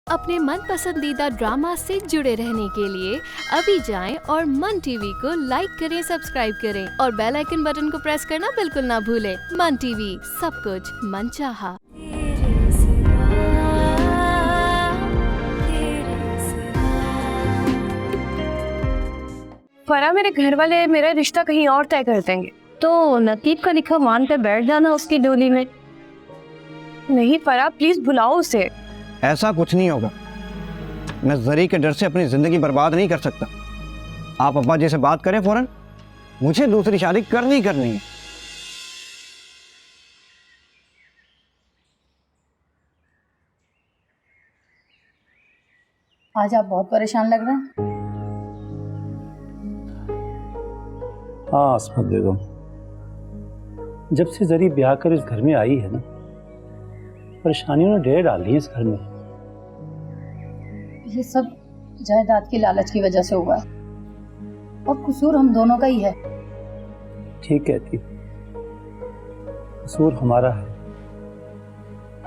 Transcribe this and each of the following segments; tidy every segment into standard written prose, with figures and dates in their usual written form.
अपने मन पसंदीदा ड्रामा से जुड़े रहने के लिए अभी जाएं और मन टीवी को लाइक करें, सब्सक्राइब करें और बेल आइकन बटन को प्रेस करना बिल्कुल ना भूलें। मन टीवी, सब कुछ मनचाहा। फरा, मेरे घर वाले मेरा रिश्ता कहीं और तय कर देंगे तो नतीब का लिखा मान पे बैठ जाना उसकी डोली में। नहीं फरा, प्लीज बुलाओ उसे। ऐसा कुछ नहीं होगा। मैं जरी के डर से अपनी जिंदगी बर्बाद नहीं कर सकता। आप अब्बा जी से बात करें फौरन, मुझे दूसरी शादी करनी है। आज आप बहुत परेशान लग रहे हैं। हाँ आसमत बेगम, जब से जरी ब्याह कर इस घर में आई है ना, परेशानियों ने ढेर डाल दी है इस घर में। ये सब जायदाद की लालच की वजह से हुआ है और कसूर हम दोनों का ही है। ठीक कहती, कसूर हमारा है।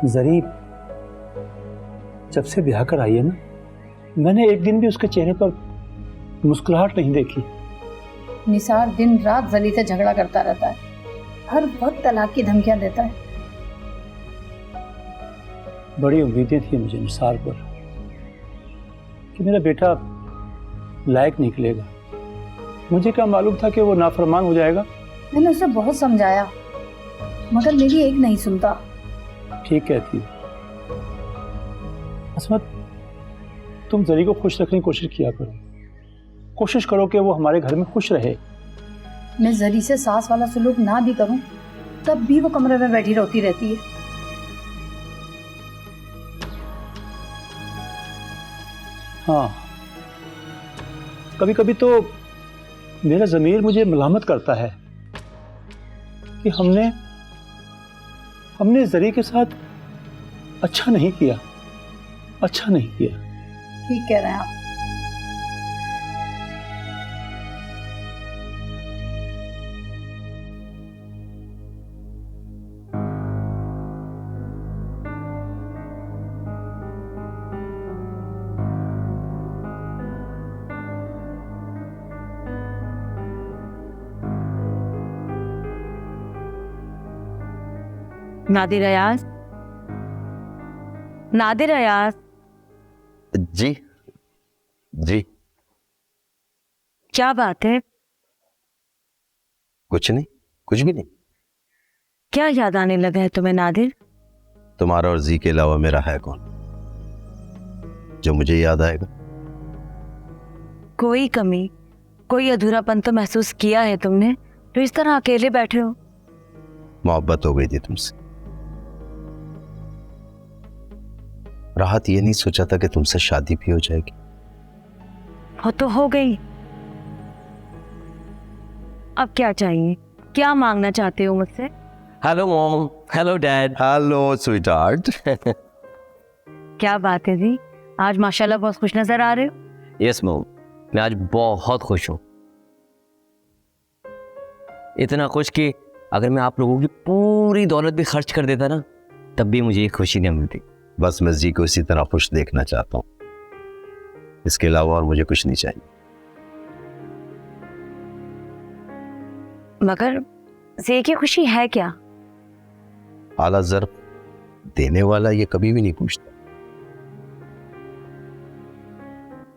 जरी जब से ब्याह कर आई है ना, मैंने एक दिन भी उसके चेहरे पर मुस्कुराहट नहीं देखी। निसार दिन रात जली से झगड़ा करता रहता है, हर वक्त तलाक की धमकियां देता है। बड़ी उम्मीदें थी मुझे निसार पर कि मेरा बेटा लायक निकलेगा। मुझे क्या मालूम था कि वो नाफरमान हो जाएगा। मैंने उसे बहुत समझाया मगर मेरी एक नहीं सुनता। ठीक कहती, असमत तुम जरी को खुश रखने की कोशिश किया करो। कोशिश करो कि वो हमारे घर में खुश रहे। मैं जरी से सास वाला सुलूक ना भी करूं तब भी वो कमरे में बैठी रोती रहती है। हाँ, कभी कभी तो मेरा ज़मीर मुझे मलामत करता है कि हमने जरी के साथ अच्छा नहीं किया। ठीक कह रहे हैं आप। नादिर अयाज, नादिर अयाज। जी जी, क्या बात है? कुछ नहीं, कुछ भी नहीं। क्या याद आने लगा है तुम्हें नादिर? तुम्हारा और जी के अलावा मेरा है कौन जो मुझे याद आएगा? कोई कमी, कोई अधूरापन तो महसूस किया है तुमने तो इस तरह अकेले बैठे हो? मोहब्बत हो गई थी तुमसे। राहत, ये नहीं सोचा था कि तुमसे शादी भी हो जाएगी। वो तो हो गई। अब क्या चाहिए? क्या मांगना चाहते हो मुझसे? Hello mom, hello dad. Hello sweetheart. क्या बात है जी, आज माशाल्लाह बहुत खुश नजर आ रहे हो। यस मॉम, मैं आज बहुत खुश हूँ। इतना खुश कि अगर मैं आप लोगों की पूरी दौलत भी खर्च कर देता ना तब भी मुझे ये खुशी नहीं मिलती। बस मैं जी को इसी तरह खुश देखना चाहता हूँ, इसके अलावा और मुझे कुछ नहीं चाहिए। मगर जी की खुशी है क्या? आला ज़र्फ देने वाला ये कभी भी नहीं पूछता,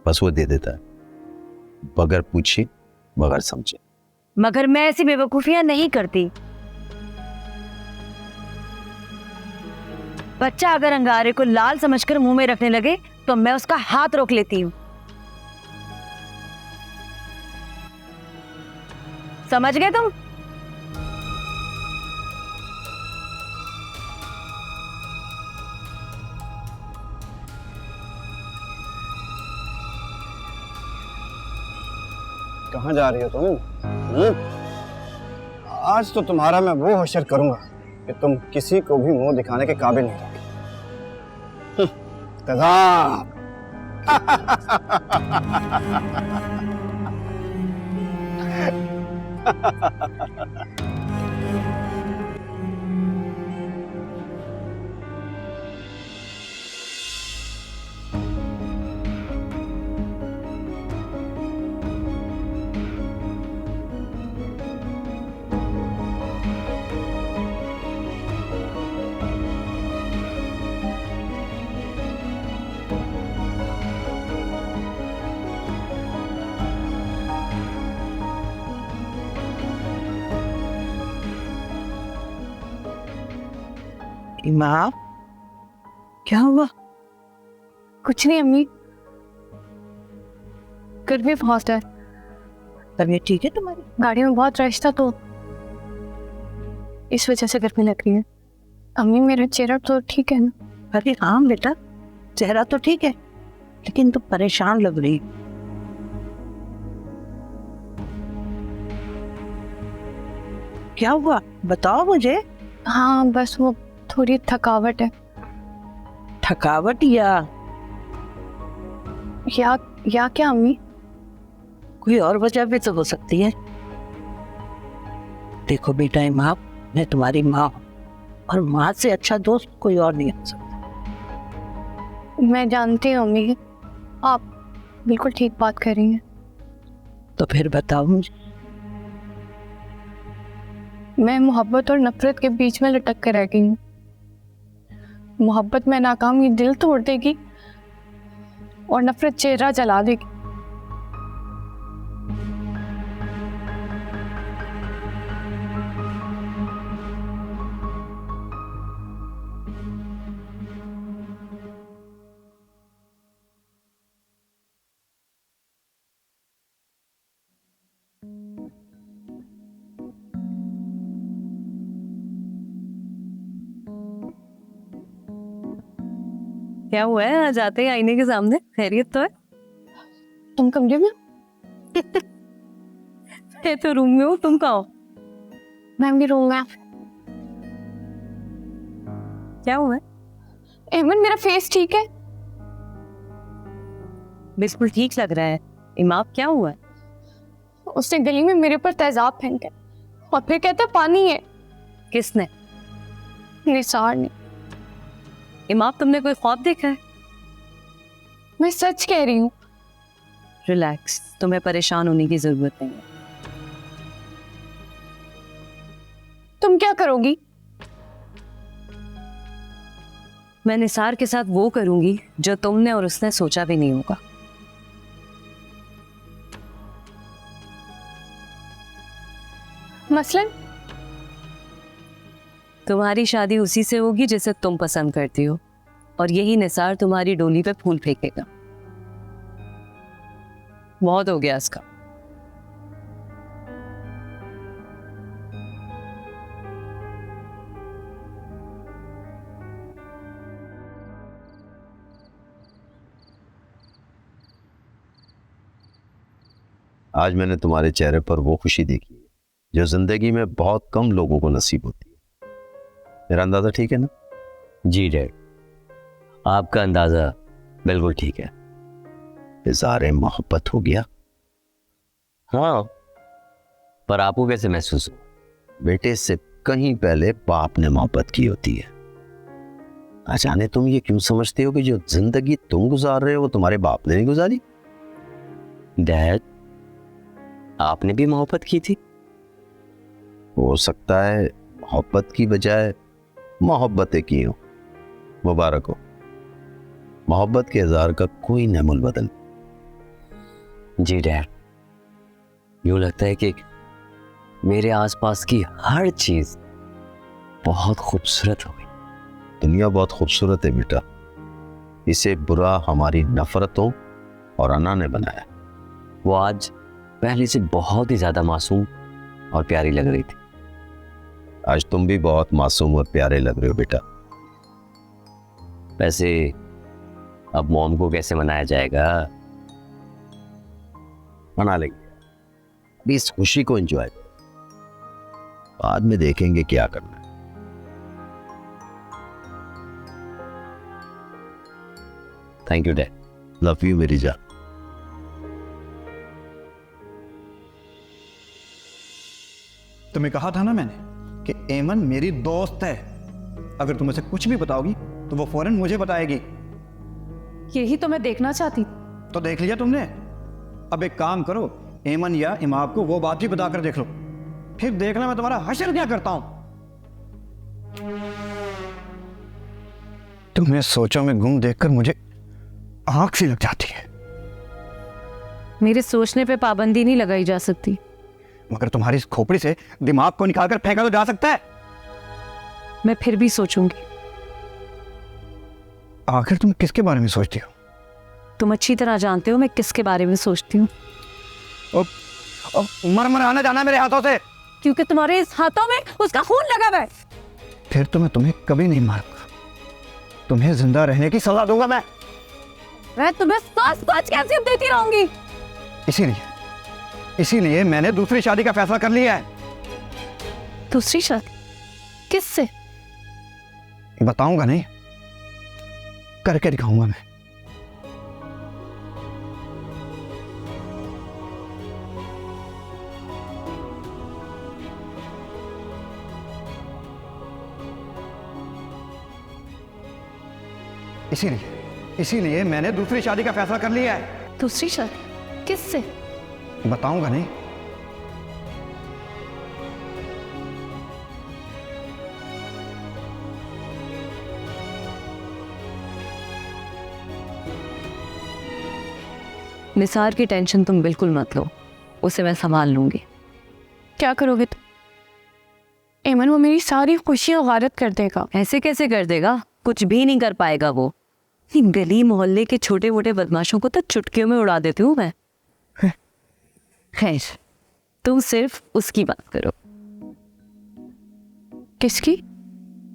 बस वो दे देता है, बगैर पूछे बगैर समझे। मगर मैं ऐसी बेवकूफियां नहीं करती। बच्चा अगर अंगारे को लाल समझकर मुंह में रखने लगे तो मैं उसका हाथ रोक लेती हूँ। समझ गए तुम? कहाँ जा रही हो तुम? आज तो तुम्हारा मैं वो होशियार करूंगा कि तुम किसी को भी मुंह दिखाने के काबिल नहीं रहोगे। तदाम। माँ, क्या हुआ? कुछ नहीं अम्मी, गर्मी बहुत है, तबीयत ठीक है तुम्हारी? गाड़ी में बहुत रश था तो इस वजह से गर्मी लग रही है। अम्मी मेरा चेहरा तो ठीक है ना? अरे हाँ बेटा, चेहरा तो ठीक है, लेकिन तुम परेशान लग रही। क्या हुआ बताओ मुझे। हाँ बस वो थोड़ी थकावट है। थकावट या क्या अम्मी? कोई और वजह भी तो हो सकती है। देखो बेटा इमाम, मैं तुम्हारी माँ हूँ और माँ से अच्छा दोस्त कोई और नहीं हो सकता। मैं जानती हूँ अम्मी, आप बिल्कुल ठीक बात कर रही हैं। तो फिर बताओ मुझे। मैं मोहब्बत और नफरत के बीच में लटक कर रह गई हूँ। मोहब्बत में नाकामी दिल तोड़ देगी और नफरत चेहरा जला देगी। क्या हुआ है? आज आते ही आईने के सामने खैरियत तो है? तुम कमरे में? मैं तो रूम में हूँ, तुम कहाँ हो? मैं भी रूम में। क्या हुआ है? एमन मेरा फेस ठीक है? बिल्कुल ठीक लग रहा है। इमाम क्या हुआ है? उसने गली में मेरे पर तेजाब फेंका और फिर कहता पानी है। किसने? निसार ने। इमाम तुमने कोई ख्वाब देखा है? मैं सच कह रही हूँ। रिलैक्स, तुम्हें परेशान होने की जरूरत नहीं है। तुम क्या करोगी? मैं निसार के साथ वो करूंगी जो तुमने और उसने सोचा भी नहीं होगा। मसलन? तुम्हारी शादी उसी से होगी जिसे तुम पसंद करती हो, और यही निसार तुम्हारी डोली पे फूल फेंकेगा। बहुत हो गया इसका। आज मैंने तुम्हारे चेहरे पर वो खुशी देखी है जो जिंदगी में बहुत कम लोगों को नसीब होती है। मेरा अंदाजा ठीक है ना? जी डैड, आपका अंदाजा बिल्कुल ठीक है। इज़हार मोहब्बत हो गया? हाँ, पर आपको कैसे महसूस हुआ? बेटे से कहीं पहले बाप ने मोहब्बत की होती है। ना जाने तुम ये क्यों समझते हो कि जो जिंदगी तुम गुजार रहे हो वो तुम्हारे बाप ने नहीं गुजारी। डैड, आपने भी मोहब्बत की थी? हो सकता है मोहब्बत की बजाय मोहब्बतें की हो। मुबारक हो, मोहब्बत के इज़हार का कोई नमूल बदल। जी डैड, यूं लगता है कि मेरे आसपास की हर चीज बहुत खूबसूरत हो गई। दुनिया बहुत खूबसूरत है बेटा, इसे बुरा हमारी नफरतों और अना ने बनाया। वो आज पहले से बहुत ही ज्यादा मासूम और प्यारी लग रही थी। आज तुम भी बहुत मासूम और प्यारे लग रहे हो बेटा। वैसे अब मॉम को कैसे मनाया जाएगा? मना लेंगे, अभी इस खुशी को एंजॉय करो, बाद में देखेंगे क्या करना है। Thank you dad. Love you मेरी जान। तुम्हें कहा था ना मैंने कि एमन मेरी दोस्त है। अगर तुम उसे कुछ भी बताओगी तो वो फौरन मुझे बताएगी। यही तो मैं देखना चाहती थी। तो देख लिया तुमने। अब एक काम करो, एमन या इमाम को वो बात भी बताकर देख लो, फिर देखना मैं तुम्हारा हश्र क्या करता हूं। तुम्हें सोचों में गुम देखकर मुझे आंख सी लग जाती है। मेरे सोचने पे पाबंदी नहीं लगाई जा सकती। मगर तुम्हारी इस खोपड़ी से दिमाग को निकालकर फेंका तो जा सकता है। मैं फिर भी सोचूंगी। आखिर तुम किसके बारे में सोचती हो? तुम अच्छी तरह जानते हो मैं किसके बारे में सोचती हूँ। मर मर आना जाना मेरे हाथों से। क्योंकि तुम्हारे इस हाथों में उसका खून लगा हुआ है। फिर तो मैं तुम्हें कभी नहीं मारूंगा, तुम्हें जिंदा रहने की सजा दूंगा मैं तुम्हें सांस कैसे देती रहूंगी। इसीलिए मैंने दूसरी शादी का फैसला कर लिया है। दूसरी शादी? किससे? बताऊंगा नहीं, करके दिखाऊंगा मैं। इसीलिए मैंने दूसरी शादी का फैसला कर लिया है। दूसरी शादी? किससे? बताऊंगा नहीं। निसार की टेंशन तुम बिल्कुल मत लो, उसे मैं संभाल लूंगी। क्या करोगे तुम? एमन वो मेरी सारी खुशियां गारत कर देगा। ऐसे कैसे कर देगा? कुछ भी नहीं कर पाएगा वो। गली मोहल्ले के छोटे मोटे बदमाशों को तो चुटकियों में उड़ा देती हूँ मैं। खैर, तुम सिर्फ उसकी बात करो। किसकी?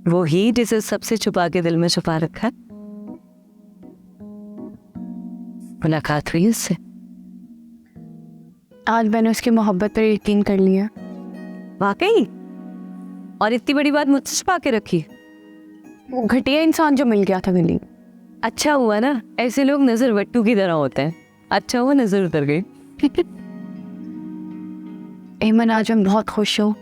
वो ही जिसे सबसे छुपा के दिल में छुपा रखा है। मुलाकात हुई उससे। आज मैंने उसकी मोहब्बत पर यकीन कर लिया। वाकई? और इतनी बड़ी बात मुझसे छुपा के रखी? वो घटिया इंसान जो मिल गया था गली। अच्छा हुआ ना, ऐसे लोग नजर वट्टू की तरह होते हैं। अच्छा हुआ नजर उतर गई। एमन आज मैं बहुत खुश हूँ,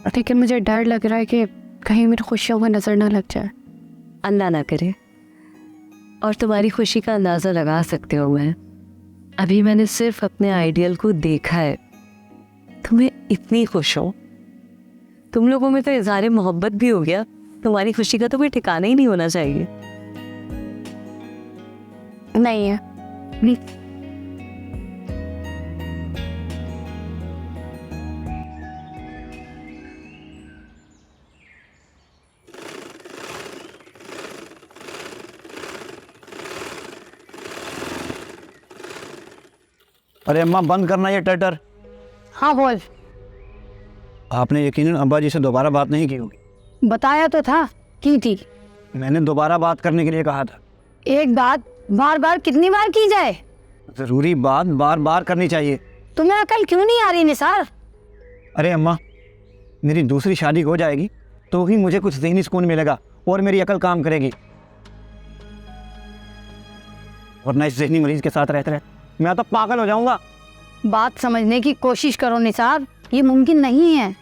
लेकिन मुझे डर लग रहा है कि कहीं मेरी खुशियों को नजर ना लग जाए। अल्लाह ना करे। और तुम्हारी खुशी का अंदाजा लगा सकते हो मैं। अभी मैंने सिर्फ अपने आइडियल को देखा है। तुम्हें इतनी खुश हो, तुम लोगों में तो इज़हार मोहब्बत भी हो गया। तुम्हारी खुशी का तो कोई ठिकाना ही नहीं होना चाहिए। नहीं है। अरे अम्मा, बंद करना ये टटर। हाँ बोल। आपने यकीनन अब्बा जी से दोबारा बात नहीं की होगी। बताया तो था की थी। मैंने दोबारा बात करने के लिए कहा था। एक बात बार बार कितनी बार की जाए? जरूरी बात बार बार करनी चाहिए। तुम्हें अकल क्यों नहीं आ रही निसार? अरे अम्मा, मेरी दूसरी शादी हो जाएगी तो ही मुझे कुछ ज़हनी सुकून मिलेगा और मेरी अकल काम करेगी, वरना इस ज़हनी मरीज के साथ रहते रहे मैं तो पागल हो जाऊंगा। बात समझने की कोशिश करो निसार, ये मुमकिन नहीं है।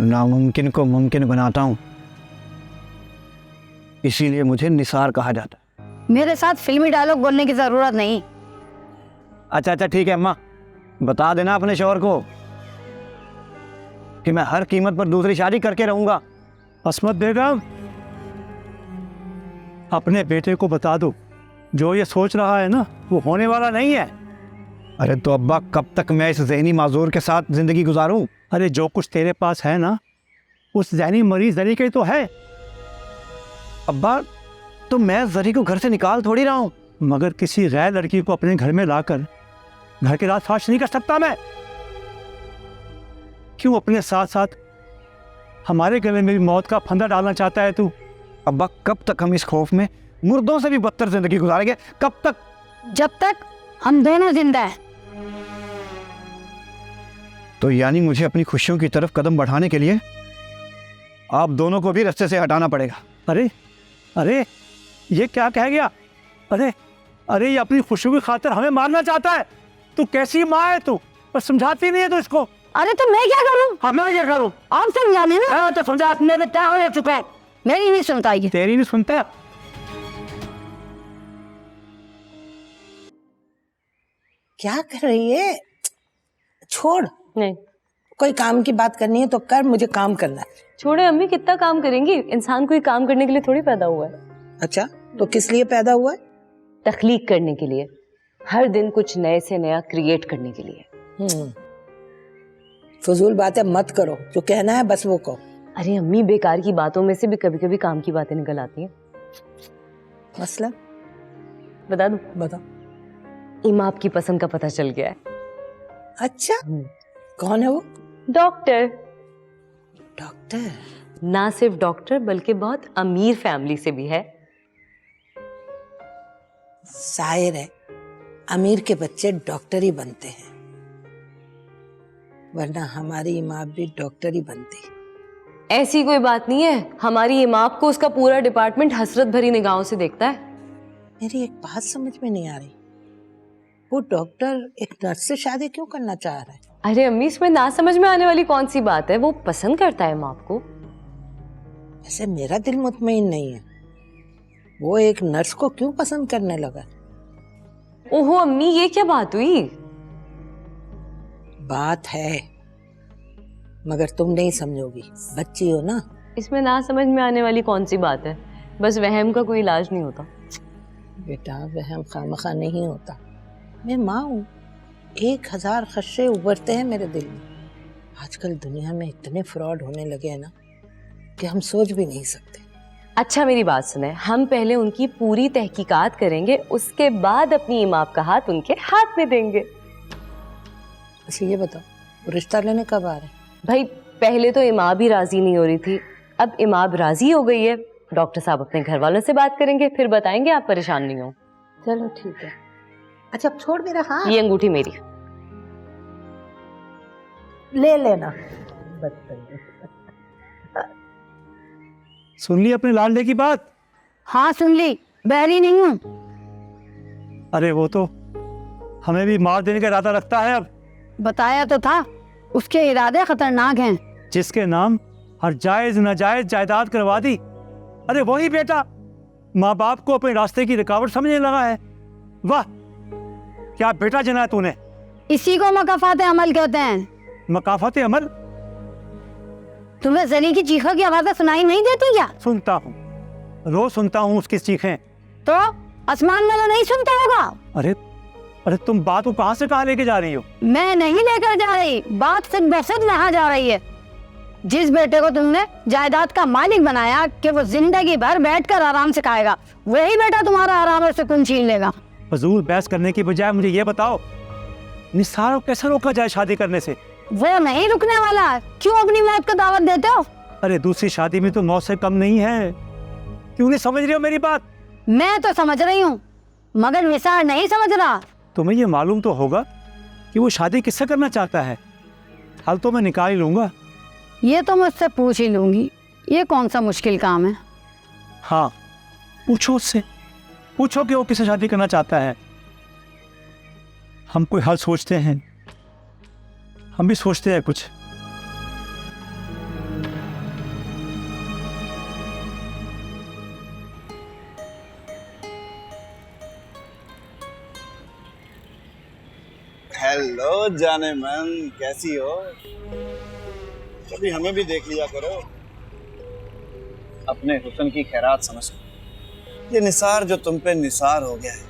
नामुमकिन को मुमकिन बनाता हूँ, इसीलिए मुझे निसार कहा जाता है। मेरे साथ फिल्मी डायलॉग बोलने की जरूरत नहीं। अच्छा ठीक है अम्मा, बता देना अपने शौहर को कि मैं हर कीमत पर दूसरी शादी करके रहूंगा। अस्मत बेगम, अपने बेटे को बता दो जो ये सोच रहा है ना वो होने वाला नहीं है। अरे तो अब्बा, कब तक मैं इस ज़हनी माजूर के साथ जिंदगी गुजारूं? अरे जो कुछ तेरे पास है ना उस ज़हनी मरीज जरी के तो है। अब्बा, तो मैं जरी को घर से निकाल थोड़ी रहा हूँ। मगर किसी गैर लड़की को अपने घर में लाकर घर के रात फाश नहीं कर सकता मैं। क्यों अपने साथ साथ हमारे गले में भी मौत का फंदा डालना चाहता है तू? अब्बा, कब तक हम इस खौफ में मुर्दों से भी बदतर जिंदगी गुजारेंगे? कब तक? जब तक हम दोनों जिंदा हैं। तो यानी मुझे अपनी खुशियों की तरफ कदम बढ़ाने के लिए आप दोनों को भी रास्ते से हटाना पड़ेगा। अरे ये क्या कह गया? अरे ये अपनी खुशियों की खातिर हमें मारना चाहता है। तू कैसी माँ है तू? पर समझाती नहीं है तो इसको। अरे तो मैं क्या करूं? मैं क्या करूं? आप समझाने ना। तो समझा, अपने में क्या हो चुका है, मेरी नहीं सुनता ये। तेरी नहीं सुनता। क्या कर रही है? छोड़। नहीं, कोई काम की बात करनी है तो कर, मुझे काम करना है। छोड़े अम्मी, कितना काम करेंगी? इंसान कोई काम करने के लिए थोड़ी पैदा हुआ है। अच्छा, तो किस लिए पैदा हुआ है? तख्लीक करने के लिए, हर दिन कुछ नए से नया क्रिएट करने के लिए। फजूल बातें मत करो, जो कहना है बस वो कहो। अरे अम्मी, बेकार की बातों में से भी कभी कभी काम की बातें निकल आती हैं। मसला बता दूं? बता। इमाम की पसंद का पता चल गया है। अच्छा, कौन है वो? डॉक्टर। डॉक्टर? ना सिर्फ डॉक्टर बल्कि बहुत अमीर फैमिली से भी है। शायर है, अमीर के बच्चे डॉक्टर ही बनते हैं, वरना हमारी इमाम भी डॉक्टर ही बनती। ऐसी कोई बात नहीं है, हमारी इमाम को उसका पूरा डिपार्टमेंट हसरत भरी निगाहों से देखता है। मेरी एक बात समझ में नहीं आ रही, वो डॉक्टर एक नर्स से शादी क्यों करना चाह रहा है? अरे अम्मी, इसमें ना समझ में आने वाली कौन सी बात है? वो पसंद करता है इमाम को। वैसे मेरा दिल मुतमईन नहीं है, वो एक नर्स को क्यों पसंद करने लगा? ओहो अम्मी, ये क्या बात हुई? बात है, मगर तुम नहीं समझोगी, बच्ची हो ना। इसमें ना समझ में आने वाली कौन सी बात है? बस वहम का कोई इलाज नहीं होता। बेटा, वहम खामखा नहीं होता। मैं माँ हूँ, 1000 खदशे उभरते हैं मेरे दिल में। आजकल दुनिया में इतने फ्रॉड होने लगे हैं ना कि हम सोच भी नहीं सकते। अच्छा मेरी बात सुने, हम पहले उनकी पूरी तहकीकात करेंगे, उसके बाद अपनी इमाम का हाथ उनके हाथ में देंगे। अच्छा ये बताओ, वो रिश्ता लेने कब आ रहे हैं? भाई पहले तो इमाम भी राजी नहीं हो रही थी, अब इमाम राजी हो गई है। डॉक्टर साहब अपने घर वालों से बात करेंगे, फिर बताएंगे, आप परेशान नहीं हो। चलो ठीक है। अच्छा अब छोड़ मेरा हाथ। ये अंगूठी मेरी। ले लेना। सुन ली अपने लाडले की बात? हाँ सुन ली, बहरी नहीं हूँ। अरे वो तो हमें भी मार देने का इरादा रखता है। अब बताया तो था, उसके इरादे खतरनाक हैं। जिसके नाम हर जायज नाजायज जायदाद करवा दी, अरे वही बेटा माँ बाप को अपने रास्ते की रुकावट समझने लगा है। वाह, क्या बेटा जना है तूने। इसी को मकाफात अमल कहते हैं। मकाफत अमल? तुम्हें जरी की चीखों की आवाज़ें सुनाई नहीं देती क्या? सुनता हूँ, रोज सुनता हूँ उसकी चीखें। तो आसमान में तो नहीं सुनता होगा। अरे अरे तुम बात को कहाँ से कहाँ लेके जा रही हो? मैं नहीं लेकर जा रही, बात सिर्फ बसत वहाँ जा रही है। जिस बेटे को तुमने जायदाद का मालिक बनाया कि वो जिंदगी भर बैठकर आराम से खाएगा, वही बेटा तुम्हारा आराम और सुकून छीन लेगा। फजूल बहस करने की बजाय मुझे ये बताओ, निसार को कैसे रोका जाए शादी करने से? वो नहीं रुकने वाला, क्यों अपनी मौत को दावत देते हो? अरे दूसरी शादी में तो मौत से कम नहीं है। क्यों नहीं समझ रही हो मेरी बात? मैं तो समझ रही हूँ, मगर निसार नहीं समझ रहा। तुम्हें ये मालूम तो होगा कि वो शादी किससे करना चाहता है। हल तो मैं निकाल ही लूंगा। ये तो मैं उससे पूछ ही लूंगी, ये कौन सा मुश्किल काम है। हाँ पूछो उससे, पूछो कि वो किससे शादी करना चाहता है। हम कोई हल सोचते हैं, हम भी सोचते हैं कुछ। हेलो जाने मन, कैसी हो? कभी हमें भी देख लिया करो, अपने हुस्न की खैरात समझ। ये निसार जो तुम पे निसार हो गया है,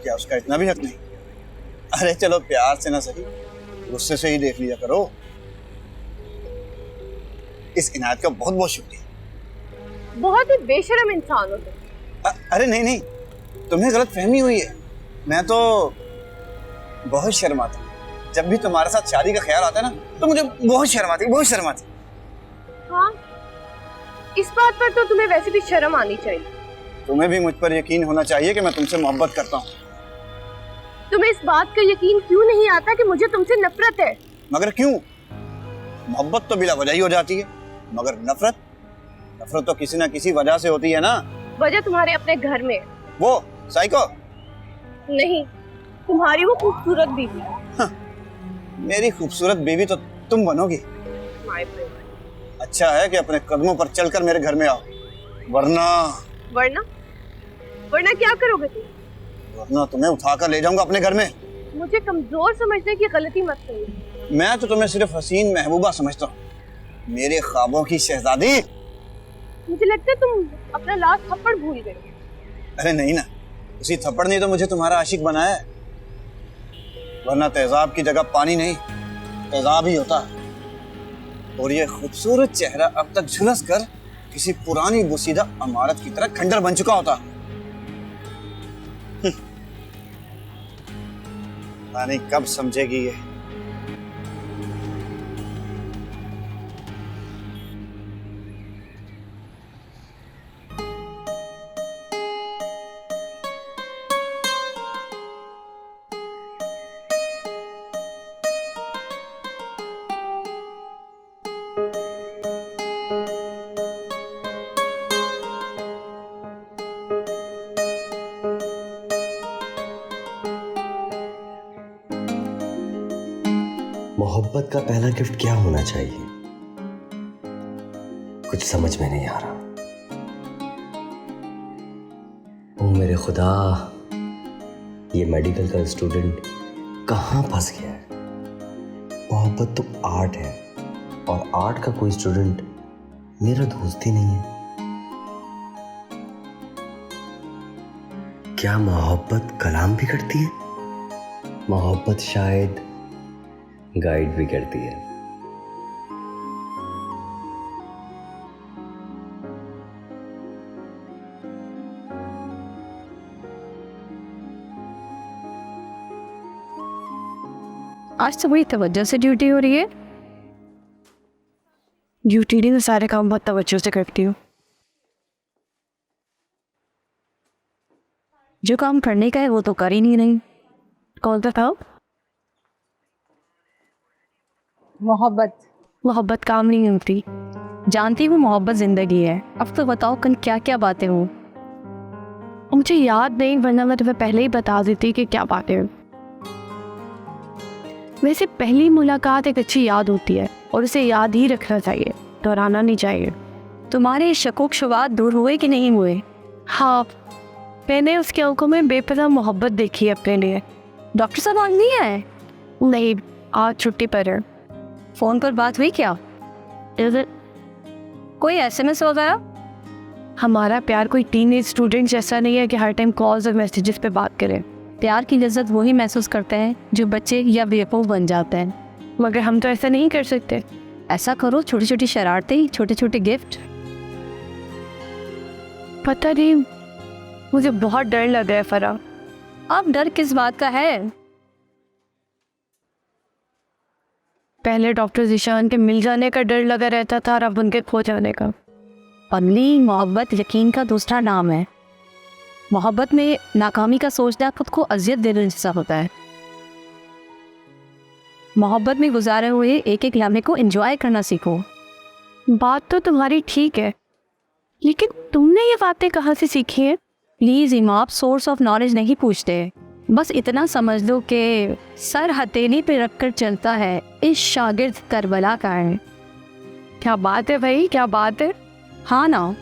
क्या उसका इतना भी हक नहीं? अरे चलो प्यार से ना सही, गुस्से से ही देख लिया करो। इस इनायत का बहुत बहुत शुक्रिया। बहुत ही बेशर्म इंसान हो तुम। अरे नहीं नहीं, तुम्हें गलत फहमी हुई है। मैं तो बहुत शर्माता हूँ, जब भी तुम्हारे साथ शादी का ख्याल आता है ना, तो मुझे बहुत शर्माती। हाँ, इस बात पर तो तुम्हें वैसे भी शर्म आनी चाहिए। तुम्हें भी मुझ पर यकीन होना चाहिए कि मैं तुमसे मोहब्बत करता हूँ। तुम्हें इस बात का यकीन क्यों नहीं आता कि मुझे तुमसे नफरत है? मगर क्यों? मोहब्बत तो बिला वजह ही हो जाती है, मगर नफरत तो किसी ना किसी वजह से होती है ना। वजह तुम्हारे अपने घर में। वो साइको? नहीं, तुम्हारी वो खूबसूरत बीवी। हाँ, मेरी खूबसूरत बीवी तो तुम बनोगी। अच्छा है कि अपने कदमों पर चलकर मेरे घर में आओ, वरना क्या करोगे तुम? वरना तुम्हें उठाकर ले जाऊंगा अपने घर में। मुझे कमजोर समझने की गलती मत करिए। मैं तो तुम्हें सिर्फ हसीन महबूबा समझता हूँ, मेरे ख्वाबों की शहजादी। मुझे लगता है तुम अपना लास्ट थप्पड़ भूल गए। अरे नहीं ना, उसी थप्पड़ ने तो मुझे तुम्हारा आशिक बनाया है, वरना तेजाब की जगह पानी नहीं, तेजाब ही होता। और ये खूबसूरत चेहरा अब तक झुलस कर किसी पुरानी बोसीदा इमारत की तरह खंडर बन चुका होता। पता नहीं कब समझेगी ये। मोहब्बत का पहला गिफ्ट क्या होना चाहिए, कुछ समझ में नहीं आ रहा। ओ मेरे खुदा, ये मेडिकल का स्टूडेंट कहाँ फंस गया है। मोहब्बत तो आर्ट है और आर्ट का कोई स्टूडेंट मेरा दोस्त ही नहीं है। क्या मोहब्बत कलाम भी करती है? मोहब्बत शायद गाइड भी करती है। आज तो बड़ी तवज्जो से ड्यूटी हो रही है। ड्यूटी में सारे काम बहुत तवज्जो से करती हूँ। जो काम करने का है वो तो कर ही नहीं रही। कौन सा था? मोहब्बत काम नहीं होती। जानती हूँ मोहब्बत जिंदगी है। अब तो बताओ कल क्या क्या बातें हों। मुझे याद नहीं, वरना मैं तुम्हें पहले ही बता देती कि क्या बातें हों। वैसे पहली मुलाकात एक अच्छी याद होती है और उसे याद ही रखना चाहिए, दोहराना नहीं चाहिए। तुम्हारे शकोक शुबात दूर हुए कि नहीं हुए? हाँ, मैंने उसके आंखों में बेपनाह मोहब्बत देखी है अपने लिए। डॉक्टर साहब आज नहीं आए? नहीं, आज छुट्टी पर है। फ़ोन पर बात हुई क्या? कोई SMS वगैरह? हमारा प्यार कोई टीनेज स्टूडेंट जैसा नहीं है कि हर टाइम कॉल्स और मैसेजेस पे बात करें। प्यार की लज्जत वही महसूस करते हैं जो बच्चे या बेवकूफ़ बन जाते हैं, मगर हम तो ऐसा नहीं कर सकते। ऐसा करो, छोटी छोटी शरारतें, छोटे छोटे गिफ्ट। पता नहीं, मुझे बहुत डर लग रहा है फरा। अब डर किस बात का है? पहले डॉक्टर ज़ीशान के मिल जाने का डर लगा रहता था और अब उनके खो जाने का। पगली, मोहब्बत यकीन का दूसरा नाम है। मोहब्बत में नाकामी का सोचना खुद को अजियत देने जैसा होता है। मोहब्बत में गुजारे हुए एक एक लम्हे को एंजॉय करना सीखो। बात तो तुम्हारी ठीक है, लेकिन तुमने ये बातें कहाँ से सीखी हैं? प्लीज़ इमाम, सोर्स ऑफ नॉलेज नहीं पूछते। बस इतना समझ लो कि सर हथेली पे रखकर चलता है, इस शागिर्द करबला का है। क्या बात है भाई, क्या बात है। हाँ ना।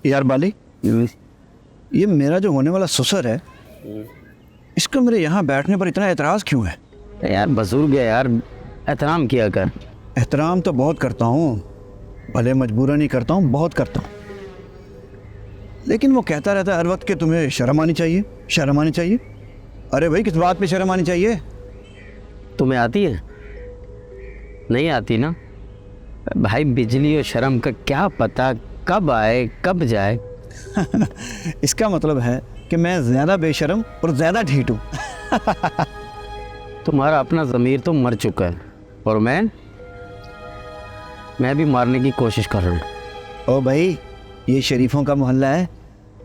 यार बाली, ये मेरा जो होने वाला ससुर है, इसको मेरे यहाँ बैठने पर इतना एतराज़ क्यों है? यार बुजुर्ग है यार, एहतराम किया कर। एहतराम तो बहुत करता हूँ, भले मजबूरन ही करता हूँ, बहुत करता हूँ, लेकिन वो कहता रहता है हर वक्त कि तुम्हें शर्म आनी चाहिए, शर्म आनी चाहिए। अरे भाई, किस बात पे शर्म आनी चाहिए? तुम्हें आती है? नहीं आती ना भाई। बिजली और शर्म का क्या पता कब आए कब जाए। इसका मतलब है कि मैं ज़्यादा बेशर्म और ज़्यादा ढीठ हूँ। तुम्हारा अपना ज़मीर तो मर चुका है और मैं भी मारने की कोशिश कर रहा हूँ। ओ भाई, ये शरीफों का मोहल्ला है,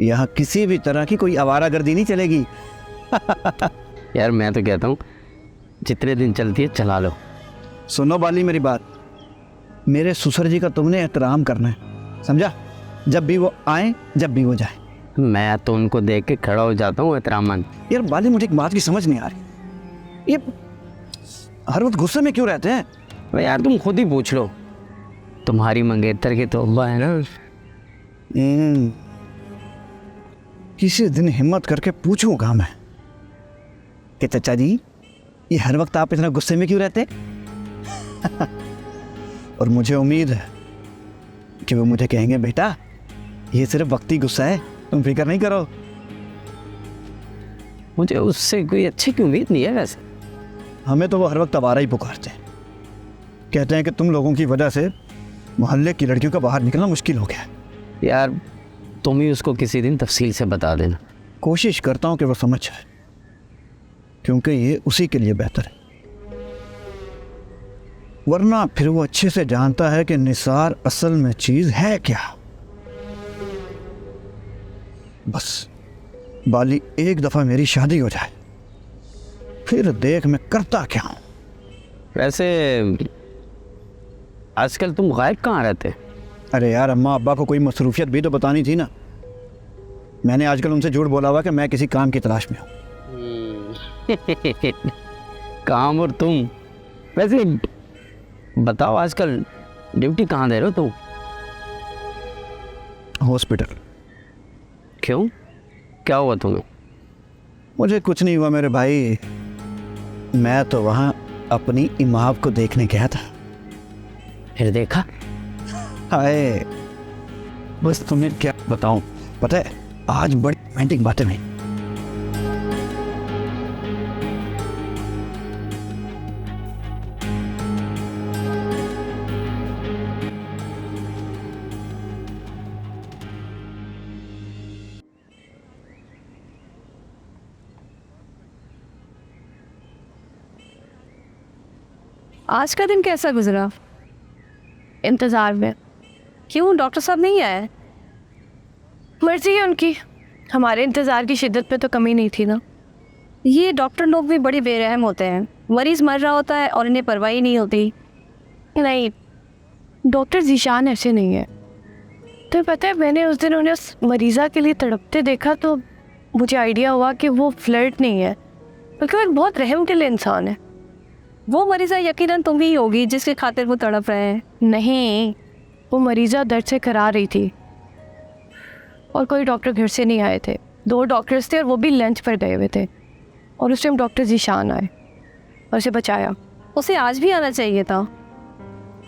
यहाँ किसी भी तरह की कोई आवारागर्दी नहीं चलेगी। यार मैं तो कहता हूँ जितने दिन चलती है चला लो। सुनो बाली, मेरी बात, मेरे ससुर जी का तुमने एहतराम करना है, समझा? जब भी वो आए, जब भी वो जाए। मैं तो उनको देख के खड़ा हो जाता हूँ एहतरामन। यार बाली, मुझे एक बात की समझ नहीं आ रही, ये हर वक्त गुस्से में क्यों रहते हैं? भाई यार तुम खुद ही पूछ लो, तुम्हारी मंगेतर की तौबा है ना। किसी दिन हिम्मत करके पूछूंगा मैं कि चाचा जी, ये हर वक्त आप इतना गुस्से में क्यों रहते? और मुझे उम्मीद है कि वो मुझे कहेंगे बेटा ये सिर्फ वक्ती गुस्सा है, तुम फिक्र नहीं करो। मुझे उससे कोई अच्छी की उम्मीद नहीं है वैसे। हमें तो वो हर वक्त आवारा ही पुकारते हैं, कहते हैं कि तुम लोगों की वजह से मोहल्ले की लड़कियों का बाहर निकलना मुश्किल हो गया है। यार तुम ही उसको किसी दिन तफसील से बता देना। कोशिश करता हूँ कि वो समझ जाए, क्योंकि ये उसी के लिए बेहतर है, वरना फिर वो अच्छे से जानता है कि निसार असल में चीज है क्या। बस बाली एक दफा मेरी शादी हो जाए, फिर देख मैं करता क्या हूं। वैसे आजकल तुम गायब कहाँ रहते? अरे यार अम्मा अब्बा को कोई मसरूफियत भी तो बतानी थी ना। मैंने आजकल उनसे झूठ बोला हुआ कि मैं किसी काम की तलाश में हूँ। काम और तुम, वैसे बताओ आजकल ड्यूटी कहाँ दे रहे हो तुम? हॉस्पिटल। क्यों, क्या हुआ तुम्हें? मुझे कुछ नहीं हुआ मेरे भाई, मैं तो वहाँ अपनी इमाम को देखने गया था। फिर देखा? हाय बस तुम्हें क्या बताऊं, पता है आज बड़ी रोमांटिक बातें हुई। आज का दिन कैसा गुजरा? इंतज़ार में। क्यों डॉक्टर साहब नहीं आए? मर्जी है उनकी, हमारे इंतज़ार की शिद्दत पे तो कमी नहीं थी ना। ये डॉक्टर लोग भी बड़े बेरहम होते हैं, मरीज़ मर रहा होता है और इन्हें परवाह ही नहीं होती। नहीं, डॉक्टर जीशान ऐसे नहीं है। तो पता है मैंने उस दिन उन्हें उस मरीज़ा के लिए तड़पते देखा तो मुझे आइडिया हुआ कि वो फ्लर्ट नहीं है, बल्कि वो एक बहुत रहम दिल इंसान है। वो मरीज़ा यकीनन तुम ही होगी जिसके खातिर वो तड़प रहे हैं। नहीं, वो मरीज़ा दर्द से करा रही थी और कोई डॉक्टर घर से नहीं आए थे। 2 डॉक्टर्स थे और वो भी लंच पर गए हुए थे और उस टाइम डॉक्टर जीशान आए और उसे बचाया। उसे आज भी आना चाहिए था।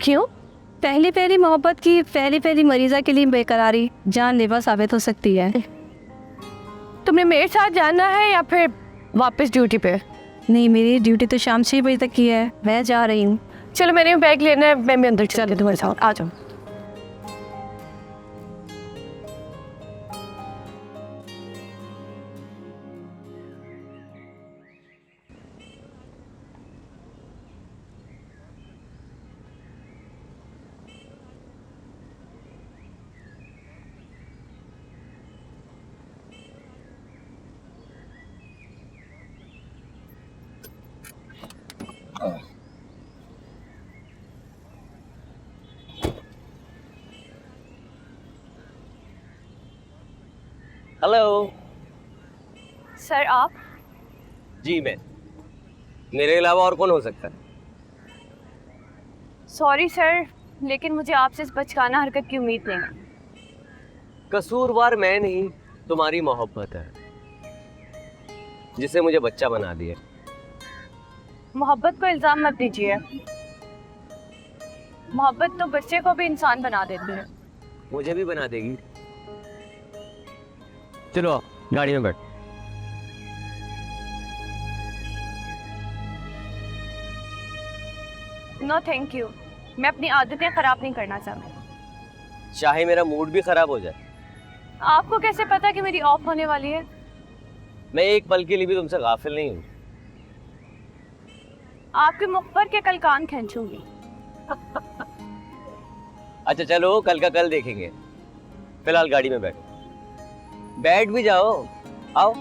क्यों? पहली मोहब्बत की पहली मरीज़ा के लिए बेकरारी जानलेवा साबित हो सकती है। तुमने मेरे साथ जाना है या फिर वापस ड्यूटी पे? नहीं, मेरी ड्यूटी तो शाम 6 बजे तक की है, मैं जा रही हूँ। चलो मैंने बैग लेना है, मैं अंदर चले तुम्हारे साथ, आ जाओ। हेलो सर आप? जी मैं, मेरे अलावा और कौन हो सकता है? सॉरी सर, लेकिन मुझे आपसे इस बचकाना हरकत की उम्मीद नहीं। कसूरवार मैं नहीं, तुम्हारी मोहब्बत है जिसे मुझे बच्चा बना दिया। मोहब्बत को इल्ज़ाम मत दीजिए, मोहब्बत तो बच्चे को भी इंसान बना देती है। मुझे भी बना देगी। चलो गाड़ी में बैठ। नो थैंक यू, मैं अपनी आदतें ख़राब नहीं करना चाहती। चाहे मेरा मूड भी खराब हो जाए। आपको कैसे पता कि मेरी ऑफ होने वाली है? मैं एक पल के लिए भी तुमसे गाफिल नहीं हूँ। आपके मुख पर के कल कान खींचूंगी। अच्छा चलो कल का कल देखेंगे, फिलहाल गाड़ी में बैठो। बैठ भी जाओ, आओ।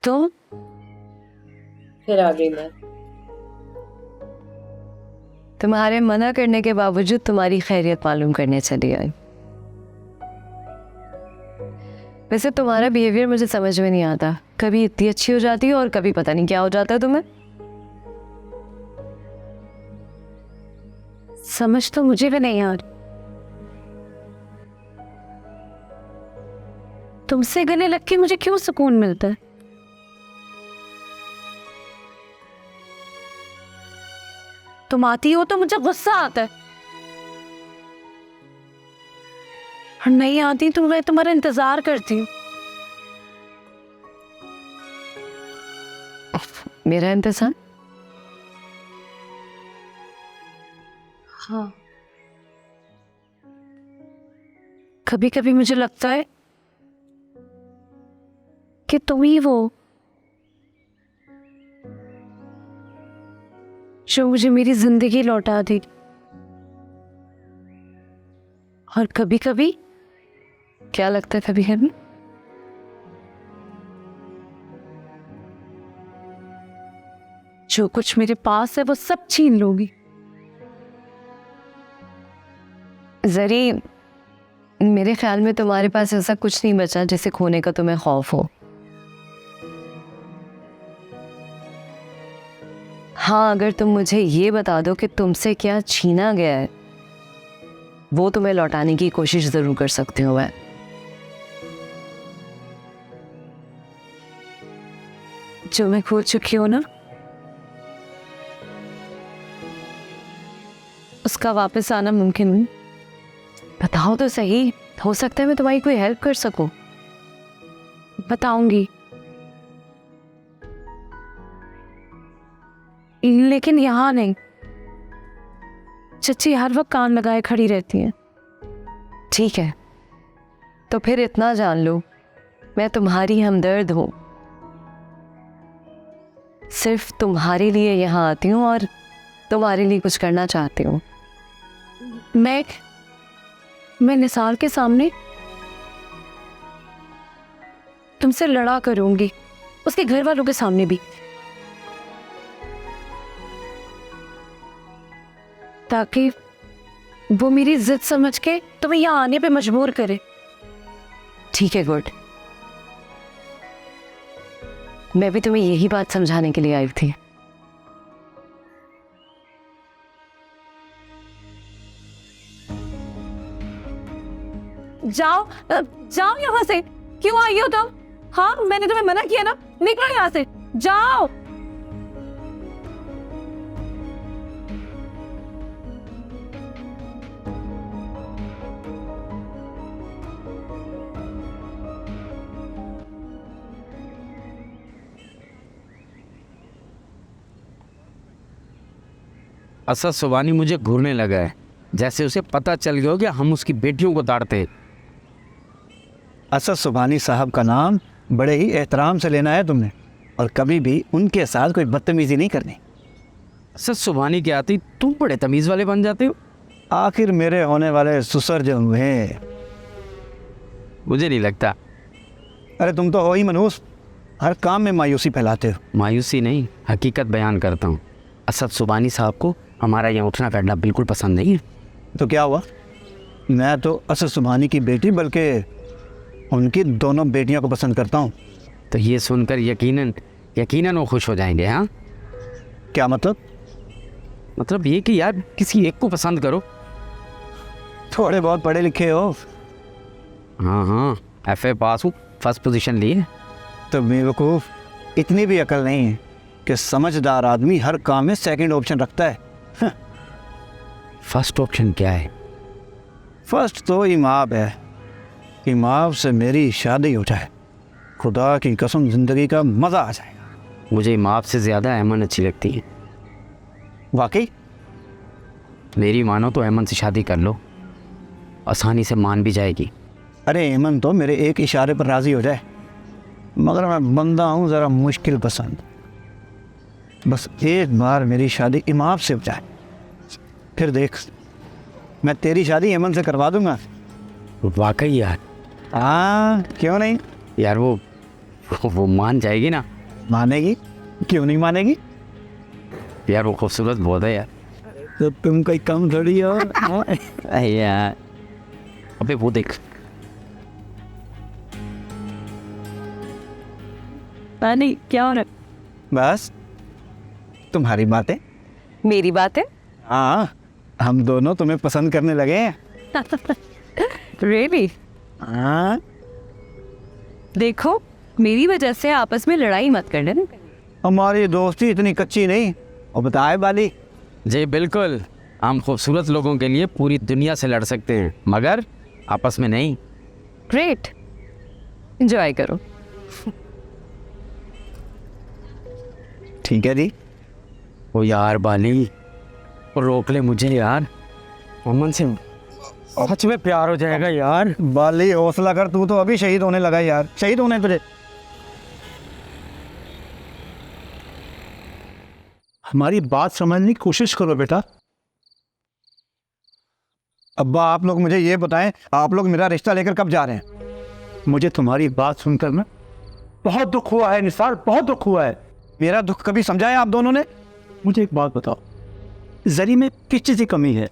तो फिर आ गई मैं। तुम्हारे मना करने के बावजूद तुम्हारी खैरियत मालूम करने चली आई। वैसे तुम्हारा बिहेवियर मुझे समझ में नहीं आता, कभी इतनी अच्छी हो जाती है और कभी पता नहीं क्या हो जाता है तुम्हें। समझ तो मुझे भी नहीं आ रही। तुमसे गले लग के मुझे क्यों सुकून मिलता है? तुम आती हो तो मुझे गुस्सा आता है, और नहीं आती तो मैं तुम्हारा इंतजार करती हूँ। मेरा इंतजार? हाँ, कभी कभी मुझे लगता है कि तुम ही वो जो मुझे मेरी जिंदगी लौटा दी। और कभी कभी क्या लगता है कभी कभी? जो कुछ मेरे पास है वो सब छीन लोगी। जरी, मेरे ख्याल में तुम्हारे पास ऐसा कुछ नहीं बचा जिसे खोने का तुम्हें खौफ हो। हाँ, अगर तुम मुझे ये बता दो कि तुमसे क्या छीना गया है, वो तुम्हें लौटाने की कोशिश जरूर कर सकते हो। मैं जो मैं खो चुकी हूं ना, उसका वापस आना मुमकिन नहीं। बताओ तो सही, हो सकता है मैं तुम्हारी कोई हेल्प कर सकूं। बताऊंगी, लेकिन यहाँ नहीं। चच्ची हर वक्त कान लगाए खड़ी रहती हैं। ठीक है, तो फिर इतना जान लो, मैं तुम्हारी हमदर्द हूं। सिर्फ तुम्हारे लिए यहाँ आती हूँ और तुम्हारे लिए कुछ करना चाहती हूँ। मैं निसार के सामने तुमसे लड़ा करूंगी, उसके घर वालों के सामने भी, ताकि वो मेरी जिद समझ के तुम्हें यहाँ आने पे मजबूर करे। ठीक है, गुड। मैं भी तुम्हें यही बात समझाने के लिए आई थी। जाओ जाओ यहाँ से। क्यों आई हो तुम? हाँ, मैंने तुम्हें मना किया ना, निकलो यहाँ से, जाओ। असद सुबानी मुझे घूरने लगा है, जैसे उसे पता चल गया हो कि हम उसकी बेटियों को ताड़ते। असद सुबानी साहब का नाम बड़े ही एहतराम से लेना है तुमने, और कभी भी उनके साथ कोई बदतमीजी नहीं करनी। असद सुबानी के आती तुम बड़े तमीज़ वाले बन जाते हो। आखिर मेरे होने वाले ससुर जो हुए, मुझे नहीं लगता। अरे तुम तो हो ही मनहूस, हर काम में मायूसी फैलाते हो। मायूसी नहीं, हकीकत बयान करता हूँ। असद सुबानी साहब को हमारा यहाँ उठना बैठना बिल्कुल पसंद नहीं है। तो क्या हुआ? मैं तो असद सुबानी की बेटी बल्कि उनकी दोनों बेटियों को पसंद करता हूँ। तो ये सुनकर यकीनन वो खुश हो जाएंगे। हाँ, क्या मतलब? मतलब ये कि यार किसी एक को पसंद करो। थोड़े बहुत पढ़े लिखे हो? हाँ, FA पास हूँ, फर्स्ट पोजीशन ली है। तो बेवकूफ़, इतनी भी अकल नहीं है कि समझदार आदमी हर काम में सेकंड ऑप्शन रखता है। फर्स्ट ऑप्शन क्या है? फर्स्ट तो इमाम है। इमाम से मेरी शादी हो जाए, खुदा की कसम ज़िंदगी का मज़ा आ जाएगा। मुझे इमाम से ज़्यादा अमन अच्छी लगती है। वाकई? मेरी मानो तो अमन से शादी कर लो, आसानी से मान भी जाएगी। अरे एमन तो मेरे एक इशारे पर राज़ी हो जाए, मगर मैं बंदा हूँ ज़रा मुश्किल पसंद। बस एक बार मेरी शादी इमाम से हो जाए, फिर देख, मैं तेरी शादी एमन से करवा दूंगा। वाकई यार? हाँ, क्यों नहीं यार। वो वो मान जाएगी ना? मानेगी? क्यों नहीं मानेगी? यार वो खूबसूरत बहुत है यार। तो तुम कोई कम थोड़ी हो। यार अबे वो देख। नहीं, क्या हो रहा है? बस तुम्हारी बातें। मेरी बात है? हाँ, हम दोनों तुम्हें पसंद करने लगे हैं। Really? हाँ। देखो, मेरी वजह से आपस में लड़ाई मत कर लेना। हमारी दोस्ती इतनी कच्ची नहीं। और बताए बाली। जी बिल्कुल, हम खूबसूरत लोगों के लिए पूरी दुनिया से लड़ सकते हैं, मगर आपस में नहीं। ग्रेट, एंजॉय करो। ठीक है जी। ओ यार बाली, रोक ले मुझे यार, अमन से सच में प्यार हो जाएगा यार। बाली हौसला कर, तू तो अभी शहीद होने लगा यार। शहीद होने तुझे। हमारी बात समझने की कोशिश करो बेटा। अब्बा आप लोग मुझे ये बताएं, आप लोग मेरा रिश्ता लेकर कब जा रहे हैं? मुझे तुम्हारी बात सुनकर ना बहुत दुख हुआ है निसार, बहुत दुख हुआ है। मेरा दुख कभी समझा है आप दोनों ने? मुझे एक बात बताओ, जरी में किस चीज़ की कमी है?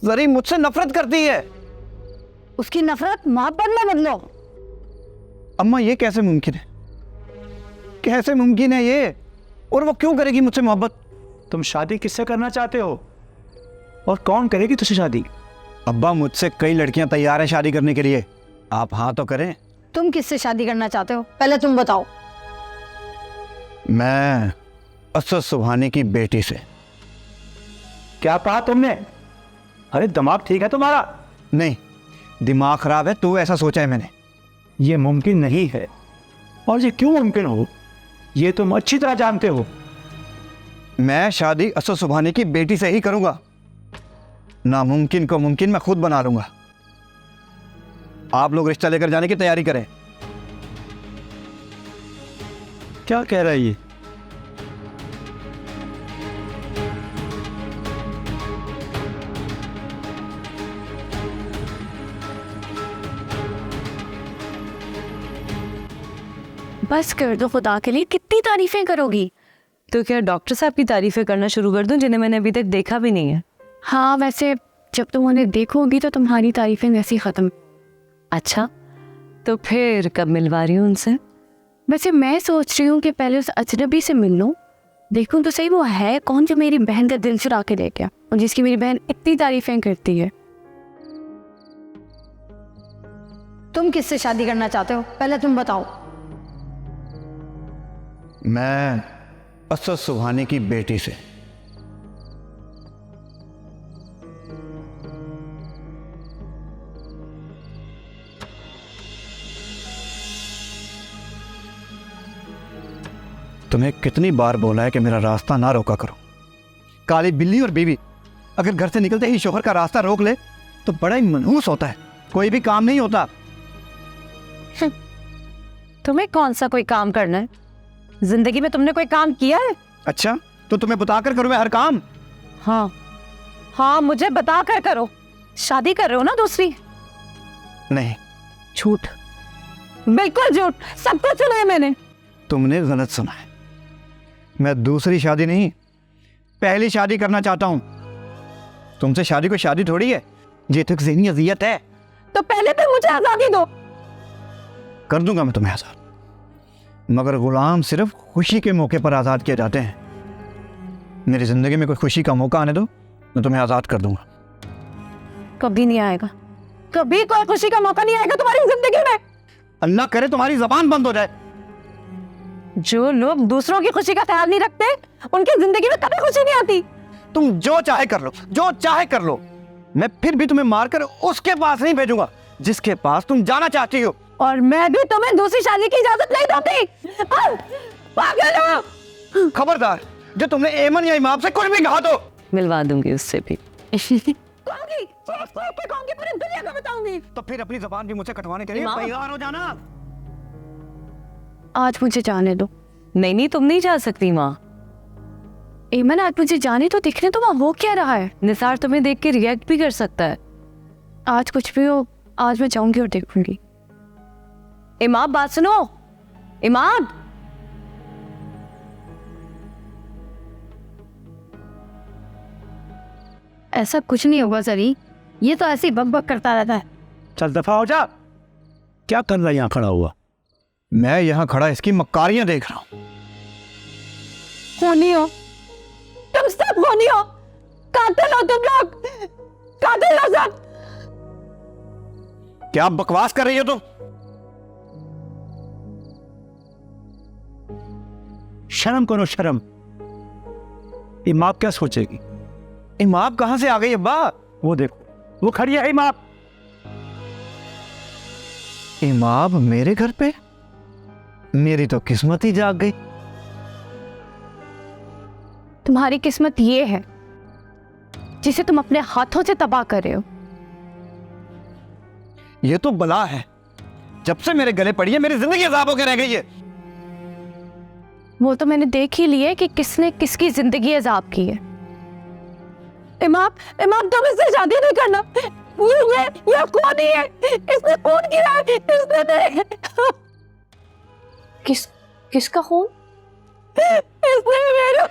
जरी मुझसे नफरत करती है। उसकी नफरत मोहब्बत में बदलो। अम्मा ये कैसे मुमकिन है? कैसे मुमकिन है ये? और वो क्यों करेगी मुझसे मोहब्बत? तुम शादी किससे करना चाहते हो और कौन करेगी तुझसे शादी? अब्बा मुझसे कई लड़कियां तैयार हैं शादी करने के लिए, आप हाँ तो करें। तुम किससे शादी करना चाहते हो, पहले तुम बताओ। मैं असद सुबहानी की बेटी से। क्या कहा तुमने? अरे दिमाग ठीक है तुम्हारा? नहीं, दिमाग खराब है, तू ऐसा सोचा है मैंने। ये मुमकिन नहीं है। और ये क्यों मुमकिन हो, ये तुम अच्छी तरह जानते हो। मैं शादी असद सुबहानी की बेटी से ही करूंगा। नामुमकिन को मुमकिन मैं खुद बना लूंगा। आप लोग रिश्ता लेकर जाने की तैयारी करें। क्या कह रहा है ये? बस कर दो खुदा के लिए, कितनी तारीफें करोगी? तो क्या डॉक्टर साहब की तारीफें करना शुरू कर दूं, जिन्हें मैंने अभी तक देखा भी नहीं है? हाँ, वैसे जब तुम उन्हें देखोगी तो तुम्हारी तारीफें वैसी ख़त्म। अच्छा, तो फिर कब मिलवा रही हूँ उनसे? वैसे मैं सोच रही हूँ कि पहले उस अजनबी से मिल लूँ, देखूँ तो सही वो है कौन जो मेरी बहन का दिल चुरा के ले गया और जिसकी मेरी बहन इतनी तारीफें करती है। तुम किससे शादी करना चाहते हो, पहले तुम बताओ। मैं असद सुबहानी की बेटी से। तुम्हें कितनी बार बोला है कि मेरा रास्ता ना रोका करो। काली बिल्ली और बीवी अगर घर से निकलते ही शोहर का रास्ता रोक ले तो बड़ा ही मनहूस होता है, कोई भी काम नहीं होता। तुम्हें कौन सा कोई काम करना है? जिंदगी में तुमने कोई काम किया है? अच्छा, तो तुम्हें बताकर करूं मैं हर काम? हाँ हाँ, मुझे बता कर करो। शादी कर रहे हो ना दूसरी? नहीं। झूठ, बिल्कुल झूठ, सब कुछ सुना है मैंने। तुमने गलत सुना है। मैं दूसरी शादी नहीं, पहली शादी करना चाहता हूं। तुमसे शादी को शादी थोड़ी है, ये तो एक ज़हनी अजियत है। तो पहले तो मुझे आजादी दो। कर दूंगा मैं तुम्हें आज़ाद, मगर गुलाम सिर्फ खुशी के मौके पर आज़ाद किए जाते हैं। मेरी ज़िंदगी में कोई खुशी का मौका आने दो, मैं तुम्हें आज़ाद कर दूंगा। कभी नहीं आएगा, कभी कोई खुशी का मौका नहीं आएगा तुम्हारी जिंदगी में। अल्लाह करे तुम्हारी ज़बान बंद हो जाए। जो लोग दूसरों की खुशी का ख्याल नहीं रखते, उनकी जिंदगी में कभी खुशी नहीं आती। तुम जो चाहे कर लो, जो चाहे कर लो, मैं फिर भी तुम्हें मारकर उसके पास नहीं भेजूंगा जिसके पास तुम जाना चाहती हो। और मैं भी तुम्हें दूसरी शादी की इजाजत नहीं दूंगी। पागल हो। खबरदार, जो तुमने एमन या इमाम से कुछ भी कहा तो मिलवा दूंगी उससे भी। पूरी दुनिया को बताऊंगी। तो फिर अपनी जबान भी मुझसे कटवाने के लिए तैयार हो जाना। आज मुझे जाने दो। नहीं नहीं, तुम नहीं जा सकती माँ। एमन, आज मुझे जाने तो, दिखने तो वहाँ हो क्या रहा है। निसार तुम्हें देख के रिएक्ट भी कर सकता है। आज कुछ भी हो, आज मैं जाऊंगी और देखूंगी। इमाम बात सुनो, इमाम। ऐसा कुछ नहीं होगा सरी, ये तो ऐसे ही बक बक करता रहता है। चल दफा हो जा। क्या कर रहा है यहाँ खड़ा हुआ? मैं यहाँ खड़ा इसकी मक्कारियां देख रहा हूँ। खूनी हो तुम, सब खूनी हो, कातिल हो तुम लोग, कातिल हो सब। क्या बकवास कर रही हो तुम? शर्म करो शर्म। इमाम क्या सोचेगी? इमाम कहाँ से आ गई अब्बा? वो देखो, वो खड़ी है इमाम। इमाम मेरे घर पे? मेरी तो किस्मत ही जाग गई। तुम्हारी किस्मत ये है जिसे तुम अपने हाथों से तबाह कर रहे हो। ये तो बला है, जब से मेरे गले पड़ी है मेरी जिंदगी अजाब होकर रह गई है। वो तो मैंने देख ही लिया कि किसने किसकी जिंदगी अजाब की है। इमाम, इमाम तुम इससे शादी नहीं करना। ये कौन ही है? इसने खून किया है, इसने किसका खून? इसने मेरा